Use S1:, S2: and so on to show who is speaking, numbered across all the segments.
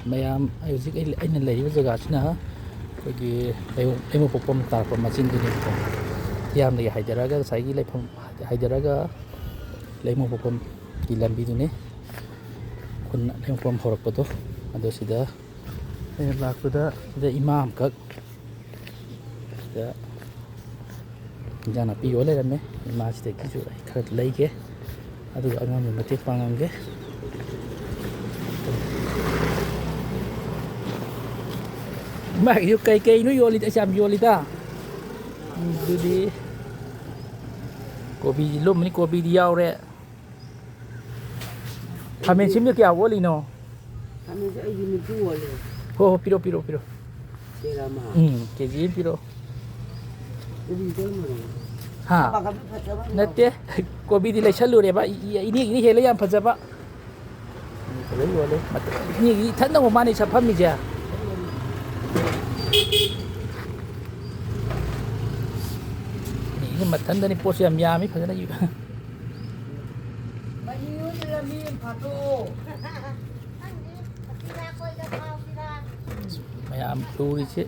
S1: ꯃꯌꯥꯝ ꯑꯩ ꯍꯧꯖꯤꯛ ꯑꯩꯅ ꯂꯩꯔꯤꯕ ꯖꯒꯥꯁꯤꯅ ꯑꯩꯈꯣꯏꯒꯤ ꯂꯩꯃꯄꯣꯛꯄꯝ ꯇꯥꯔꯛꯄ ꯃꯆꯤꯟꯗꯨꯅꯦꯕꯀꯣ ꯌꯥꯝꯅꯒꯤ ꯍꯥꯏꯊꯔꯒ ꯉꯁꯥꯏꯒꯤ ꯂꯩꯐꯝ ꯍꯥꯏꯊꯔꯒ ꯂꯩꯃꯄꯣꯛꯄꯝꯒꯤ ꯂꯝꯕꯤꯗꯨꯅꯤ ꯈꯨꯟ ꯂꯩꯃꯄꯣꯛꯄꯝ ꯍꯧꯔꯛꯄꯗꯣ ꯑꯗꯣ ꯁꯤꯗ ꯑꯩꯅ ꯂꯥꯛꯄꯗ ꯁꯤꯗ ꯏꯃꯥ ꯑꯃꯈꯛ ꯁꯤꯗ ꯏꯟꯖꯥꯡ ꯅꯥꯄꯤ ꯌꯣꯜ ꯂꯩꯔꯝꯃꯦ ꯏꯃꯥꯁꯤꯗꯒꯤꯁꯨ ꯑꯩ ꯈꯔ ꯂꯩꯒꯦ ꯑꯗꯨꯒ ꯑꯉꯥꯡꯕ ꯃꯇꯦꯡ ꯄꯥꯡꯉꯝꯒꯦ ꯏꯃꯥꯒꯤꯁꯨ ꯀꯩꯀꯩꯅꯣ ꯌꯣꯜꯂꯤꯗ ꯑꯩꯁ ꯌꯥꯝ ꯌꯣꯜꯂꯤꯗ ꯑꯗꯨꯗꯤ ꯀꯣꯕꯤꯁꯤ ꯂꯨꯝꯃꯅꯤ ꯀꯣꯕꯤꯗꯤ ꯌꯥꯎꯔꯦ ꯈꯥꯃꯦꯟ ꯑꯁꯤꯟꯕꯤꯅ ꯀꯌꯥ ꯑꯣꯜꯂꯤꯅꯣ
S2: ꯈꯥꯃꯦꯟꯁꯦ ꯑꯩꯗꯤ 90 ꯑꯣꯜꯂꯦ
S1: ꯍꯣ ꯍꯣ ꯄꯤꯔꯣ
S2: ꯁꯦꯔ ꯑꯃ
S1: ꯀꯦꯖꯤ ꯑꯃ ꯄꯤꯔꯣ
S2: ꯀꯣꯕꯤ
S1: ꯍꯥ
S2: ꯐꯖꯕ
S1: ꯅꯠꯇꯦ ꯀꯣꯕꯤꯗꯤ ꯂꯩꯁꯜꯂꯨꯔꯦꯕ ꯏꯅꯦꯒꯤꯗꯤ ꯍꯦꯜꯂꯦ ꯌꯥꯝ ꯐꯖꯕ ꯐꯖ ꯌꯣꯜꯂꯦ ꯏꯅꯦꯒꯤ ꯏꯊꯟꯗꯕꯨ ꯃꯥꯅꯤ ꯐꯝꯃꯤꯁꯦ ꯏꯅꯦꯒꯤ ꯃꯊꯟꯗꯅꯤ ꯄꯣꯠꯁꯨ ꯌꯥꯝ ꯌꯥꯝꯃꯤ ꯐꯖꯅ ꯃꯌꯥꯝ ꯂꯨꯔꯤꯁꯦ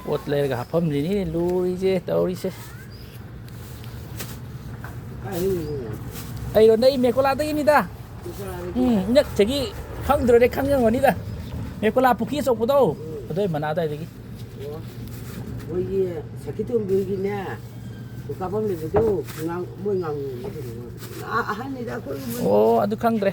S1: ꯄꯣꯠ ꯂꯩꯔꯒ ꯍꯥꯞꯐꯝꯁꯤꯅꯤ ꯂꯨꯔꯤꯁꯦ ꯇꯧꯔꯤꯁꯦ ꯑꯩꯔꯣ ꯅꯪ ꯃꯦꯀꯣꯂꯥꯗꯒꯤꯅꯤꯗ ꯅꯛꯇꯒꯤ ꯈꯪꯗ꯭ꯔꯣꯅꯦ ꯈꯪꯉꯝꯒꯅꯤꯗ ꯃꯦꯀꯣꯂꯥ ꯄꯨꯈ꯭ꯔꯤ ꯑꯆꯧꯕꯗꯣ ꯑꯗꯨꯏ ꯃꯅꯥ ꯑꯗꯨꯋꯥꯏꯗꯒꯤ
S2: ꯃꯣꯏꯒꯤ ꯁꯈꯤꯇꯣꯝꯕꯤꯒꯤꯅꯦ ꯀꯥꯐꯝ ꯂꯩꯕꯗꯨ ꯃꯣꯏ ꯑꯍꯟꯅꯤꯗ ꯑꯩꯈꯣꯏ
S1: ꯑꯣ ꯑꯗꯨ ꯈꯪꯗ꯭ꯔꯦ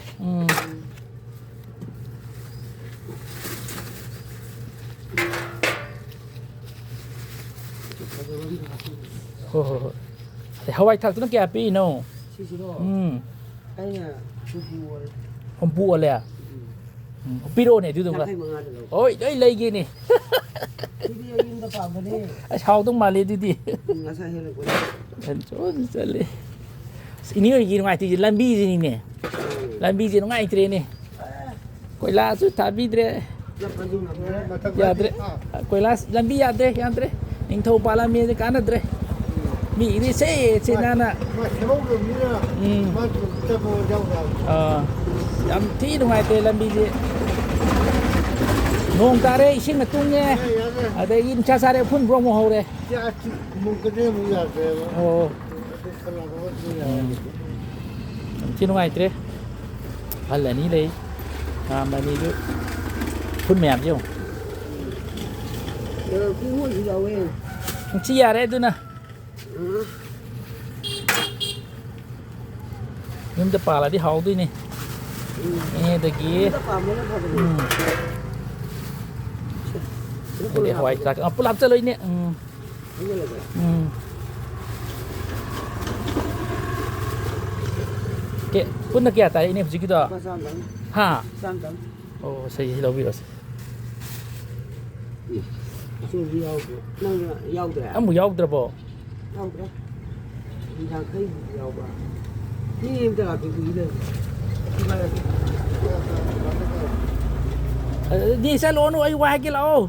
S1: ꯍꯣꯏ ꯍꯣꯏ ꯍꯣꯏ ꯍꯋꯥꯏ ꯊꯥꯛꯇꯨꯅ ꯀꯌꯥ ꯄꯤꯔꯤꯅꯣ
S2: ꯁꯤꯁꯤꯔꯣ ꯑꯩꯅ
S1: ꯍꯨꯝꯐꯨ ꯑꯣꯜꯂꯦ ꯄꯤꯔꯛꯑꯣꯅꯦ ꯑꯗꯨꯗꯨꯒ
S2: 45ꯗ ꯂꯧ
S1: ꯍꯣꯏ ꯂꯣꯏ ꯂꯩꯒꯦꯅꯦ
S2: ꯁꯤꯗꯤ ꯑꯩ ꯌꯨꯝꯗ ꯄꯥꯝꯕꯅꯦ
S1: ꯑꯁ ꯍꯥꯎꯗꯧ ꯃꯥꯜꯂꯦ ꯑꯗꯨꯗꯤ
S2: ꯉꯁꯥꯏ ꯍꯦꯜꯂꯛꯄꯅꯦ
S1: ꯆꯠꯂꯦ ꯏꯅꯦ ꯍꯣꯏꯒꯤ ꯅꯨꯡꯉꯥꯏꯇ꯭ꯔꯤꯁꯦ ꯂꯝꯕꯤꯁꯤꯅꯤꯅꯦ ꯂꯝꯕꯤꯁꯦ ꯅꯨꯡꯉꯥꯏꯇ꯭ꯔꯦꯅꯦ ꯀꯣꯏꯂꯥꯁꯁꯨ ꯊꯥꯕꯤꯗ꯭ꯔꯦ ꯌꯥꯗ꯭ꯔꯦ ꯀꯣꯏꯂꯥꯁ ꯂꯝꯕꯤ ꯌꯥꯗ꯭ꯔꯦ ꯅꯤꯡꯊꯧ ꯄꯥꯜꯂꯝꯃꯦꯅ ꯀꯥꯟꯅꯗ꯭ꯔꯦ ꯃꯤꯒꯤꯗꯤ ꯁꯦ ꯅꯥꯟꯅ ꯌꯥꯝ ꯊꯤ ꯅꯨꯡꯉꯥꯏꯇꯦ ꯂꯝꯕꯤꯁꯦ ꯅꯣꯡ ꯇꯥꯔꯦ ꯏꯁꯤꯡꯅ ꯇꯨꯡꯉꯦ ꯑꯗꯒꯤ ꯅꯨꯡꯁꯥ ꯁꯥꯔꯦ ꯎꯐꯨꯟ ꯕ꯭ꯔꯣꯛ ꯍꯧꯔꯦ ꯑꯣ ꯌꯥꯝ ꯊꯤ ꯅꯨꯡꯉꯥꯏꯇ꯭ꯔꯦ ꯑꯍꯜ ꯑꯅꯤ ꯂꯩ ꯃꯌꯥꯝ ꯑꯅꯤꯗꯨ ꯎꯐꯨꯟ ꯃꯌꯥꯝꯁꯦ ꯌꯦꯡꯉꯨ ꯁꯤ ꯌꯥꯔꯦ ꯑꯗꯨꯅ ꯌꯨꯝꯗ ꯄꯥꯜꯂꯗꯤ ꯍꯥꯎꯗꯣꯏꯅꯤ ꯑꯗꯒꯤ ꯍꯋꯥꯏ ꯊꯔꯥꯛ ꯄꯨꯂꯞ ꯍꯥꯞꯆꯜꯂꯣꯏꯅꯦ ꯄꯨꯟꯅ ꯀꯌꯥ ꯇꯥꯔꯛꯏꯅꯦ ꯍꯧꯖꯤꯛꯀꯤꯗꯣ ꯍꯥ ꯑꯣ ꯁꯤ ꯂꯧꯕꯤꯔꯣꯁꯦ ꯑꯃꯨꯛ ꯌꯥꯎꯗ꯭ꯔꯕꯣ
S2: ꯌꯥꯎꯗ꯭ꯔꯦ 50 ꯌꯥꯎꯕ ꯃꯤ ꯑꯃꯇ ꯂꯥꯛꯇꯦ
S1: ꯑꯗꯨꯗꯤ ꯆꯠꯂꯣꯅꯨ ꯑꯩ ꯋꯥ ꯍꯥꯏꯒꯦ ꯂꯥꯛꯑꯣ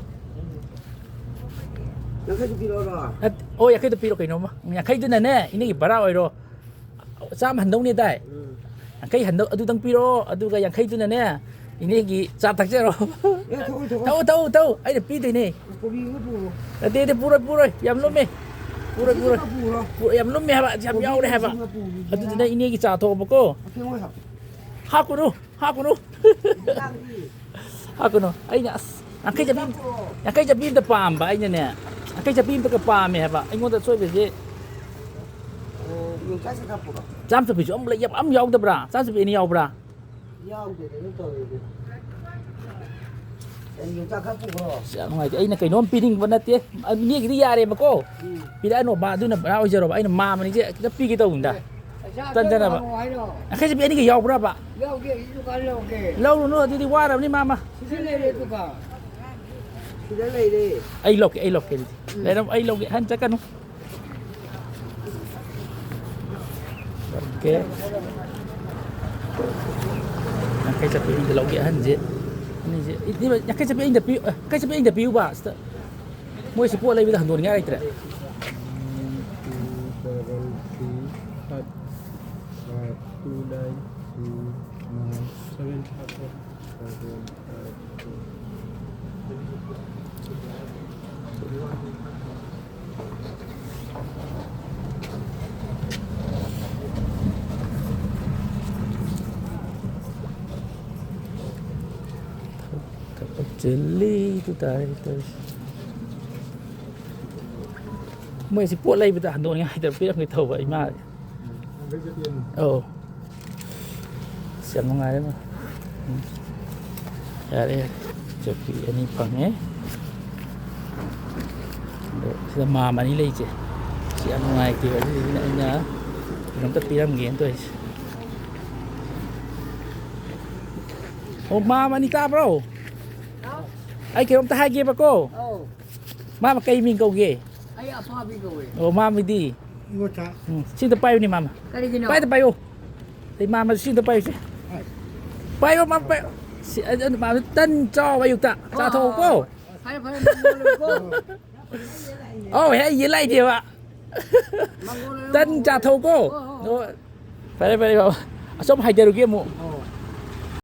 S2: 50 ꯄꯤꯔꯛꯑꯣꯔꯣ
S1: ꯑꯣ 50ꯗ ꯄꯤꯔꯣ ꯀꯩꯅꯣꯝꯃ 50ꯗꯨꯅꯅꯦ ꯏꯅꯦꯒꯤ ꯚꯔꯥ ꯑꯣꯏꯔꯣ ꯆꯥꯝꯃ ꯍꯟꯗꯧꯅꯦ ꯗꯥꯏ 50 ꯍꯟꯗꯧ ꯑꯗꯨꯗꯪ ꯄꯤꯔꯛꯑꯣ ꯑꯗꯨꯒ 50ꯗꯨꯅꯅꯦ ꯏꯅꯦꯒꯤ ꯆꯥ ꯊꯛꯆꯔꯣ ꯊꯛꯎ ꯑꯩꯅ ꯄꯤꯗꯣꯏꯅꯦ ꯅꯠꯇꯦ ꯄꯨꯔꯣꯏ ꯌꯥꯝ ꯂꯨꯝꯃꯦ ꯌꯥꯝ ꯂꯨꯝꯃꯦ ꯍꯥꯏꯕ ꯌꯥꯝ ꯌꯥꯎꯔꯦ ꯍꯥꯏꯕ ꯑꯗꯨꯗꯨꯅ ꯏꯅꯦꯒꯤ ꯆꯥ ꯊꯣꯛꯑꯕꯀꯣ ꯍꯥꯞꯀꯅꯨ ꯍꯥꯞꯀꯅꯨ ꯑꯩꯅ ꯑꯁ 50 ꯆꯞꯄꯤ ꯑꯝꯇ ꯄꯥꯝꯕ ꯑꯩꯅꯅꯦ 50 ꯆꯞꯄꯤ ꯑꯝꯇꯒ ꯄꯥꯝꯃꯦ ꯍꯥꯏꯕ ꯑꯩꯉꯣꯟꯗ ꯁꯣꯏꯕꯁꯦ ꯆꯥꯝ ꯆꯞꯄꯤꯁꯨ ꯑꯝ ꯌꯥꯎꯗꯕ꯭ꯔꯥ ꯆꯥꯝ ꯆꯞꯄꯤ ꯑꯅꯤ ꯌꯥꯎꯕ꯭ꯔꯥ ꯌꯥꯝ ꯅꯨꯡꯉꯥꯏꯇꯦ ꯑꯩꯅ ꯀꯩꯅꯣꯝ ꯄꯤꯅꯤꯡꯕ ꯅꯠꯇꯦ ꯏꯅꯦꯒꯤꯗꯤ ꯌꯥꯔꯦꯕꯀꯣ ꯄꯤꯔꯛꯑꯅꯣꯕ ꯑꯗꯨꯅ ꯚꯔꯥ ꯑꯣꯏꯖꯔꯣꯕ ꯑꯩꯅ ꯃꯥꯃꯅꯤꯁꯦ ꯈꯤꯇ ꯄꯤꯒꯦ ꯇꯧꯕꯅꯤꯗ ꯇꯟꯖꯅꯕ 50 ꯆꯞꯄꯤ ꯑꯅꯤꯒ ꯌꯥꯎꯕ꯭ꯔꯕ ꯂꯧꯔꯨꯅꯨ ꯑꯗꯨꯗꯤ ꯋꯥꯔꯕꯅꯤ ꯃꯥꯃ
S2: ꯁꯤꯗ ꯂꯩꯔꯦ
S1: ꯑꯩ ꯂꯧꯒꯦ ꯑꯗꯨꯗꯤ ꯂꯩꯔꯝ ꯑꯩ ꯂꯧꯒꯦ ꯍꯟ ꯆꯠꯀꯅꯨ ꯂꯧꯒꯦ 50 ꯆꯞꯄꯤ ꯑꯅꯤꯗ ꯂꯧꯒꯦ ꯑꯍꯟꯁꯦ ꯑꯅꯤꯁꯦ 50 ꯆꯞꯄꯤ ꯑꯅꯤꯗ ꯄꯤꯌꯨ 50 ꯆꯞꯄꯤ ꯑꯅꯤꯗ ꯄꯤꯌꯨꯕ ꯁꯤꯗ ꯃꯣꯏꯁꯤ ꯄꯣꯠ ꯂꯩꯕꯗ ꯍꯟꯗꯣꯛꯅꯤꯡꯉꯥꯏ ꯂꯩꯇ꯭ꯔꯦ
S3: 2 9 2 9 7 7
S1: Kapag jeli itu tayo terus. Mới si puat lai beta handon ngai tapi aku tahu ba ima. Oh. Siang ngai mah. Ya deh. Jadi ini pang Sudah mama ni lai je. Siang ngai ke ni nak Nắm tất pi làm nghiền tôi. Oh mama ni ta bro. Ai kêu ông ta hai kia bà cô. Mama cây mình cầu ghê.
S2: Ai apa bigo we?
S1: Oh mama di.
S3: Ngota.
S1: Xin tập bay ni mama.
S2: Kali gino.
S1: Bay tập bay oh. Thì mama xin tập bay chứ. Bay oh mama bay. Mama tân cho bay ta. Cha thô cô.
S2: Hai mangolo ko.
S1: Oh hay gì lại điều ạ. Tân cha thô cô. Phải đây bà. Sống hai giờ kia mu.